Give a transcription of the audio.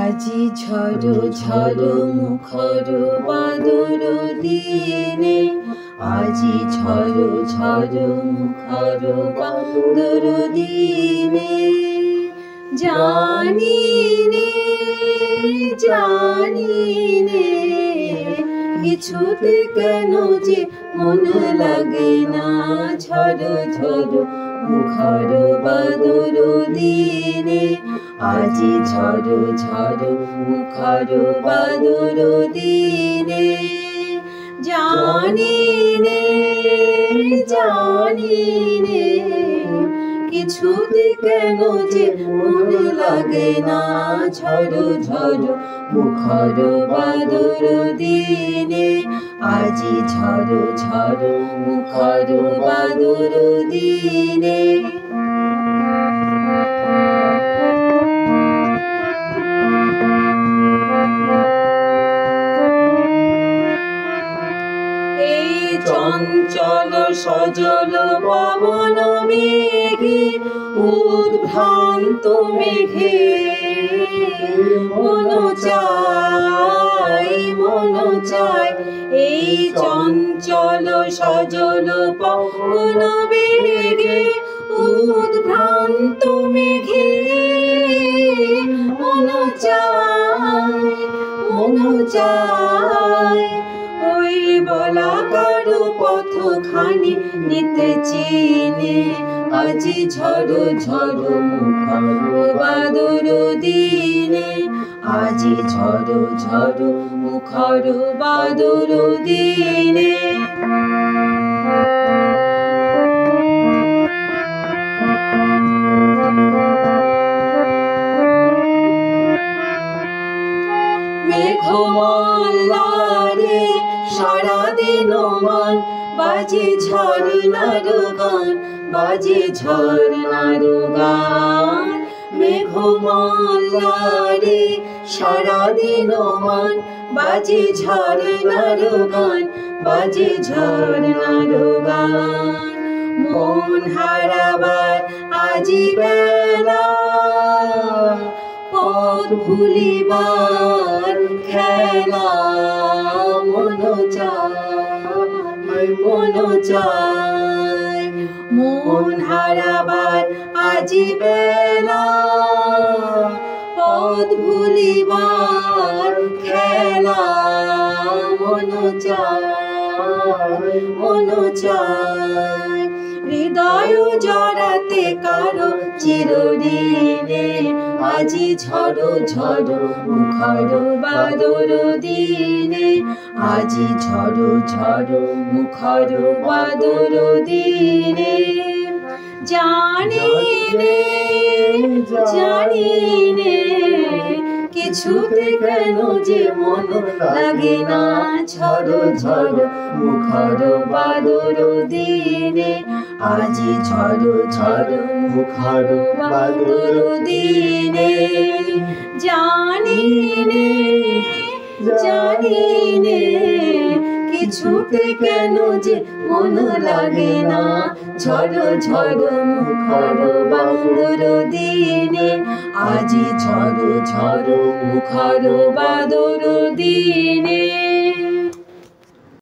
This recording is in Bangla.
আজি ঝড়ো ঝড়ো মুখর বাদর দিনে, আজি ঝড়ো ঝড়ো মুখর বাদর দিনে। জানি রে জানি রে, কিছুতে কেন যে মন লাগে না, ঝড়ো ঝড়ো মুখর বাদর দিনে, আজি ঝড়ো ঝড়ো মুখর বাদর দিনে। জানি রে জানি রে, কিছুতে কেন যে মন লাগে না, ঝড়ো ঝড়ো মুখর বাদর দিনে, আজি ঝড়ো ঝড়ো মুখর বাদর দিনে। এই চঞ্চল সজল পবন মেঘে, উদ্ভ্রান্ত মেঘে মন চায় মন চায়। এই চঞ্চল সজল পবন মেঘে, উদ্ভ্রান্ত মেঘে মন চায় মন চায়। ওই বলাকার পথখানি নিতে চিনে, আজি ঝড়ো ঝড়ো মুখর বাদর দিনে, আজি ঝড়ো ঝড়ো মুখর বাদর দিনে। মেঘমালারে সারাদিন মান, বাজে ঝর্ণার গান বাজে ঝর্ণার গান। মেঘমালারে সারাদিন মান, বাজে ঝর্ণার গান বাজে ঝর্ণার গান। মন হারাবার আজি বেলা, পথ ভুলিবার খেলা, মন চায় মন চায়। মন হারাবার আজি বেলা, পথ ভুলিবার খেলা, মন চায় মন চায়। হৃদয় জড়াতে কারো চিরঋণে, আজি ঝড়ো ঝড়ো মুখর বাদর দিনে, আজি ঝড়ো ঝড়ো মুখর বাদর দিনে। জানি রে জানি রে, কিছুতে কেন যে মন লাগে না, ঝড়ো ঝড়ো মুখর বাদর দিনে, আজি ঝড়ো ঝড়ো মুখর বাদর দিনে। জানি রে জানি রে, কিছুতে কেন যে মন লাগে না, ঝড়ো ঝড়ো মুখর বাদর দিনে, আজি ঝড়ো ঝড়ো মুখর বাদর দিনে।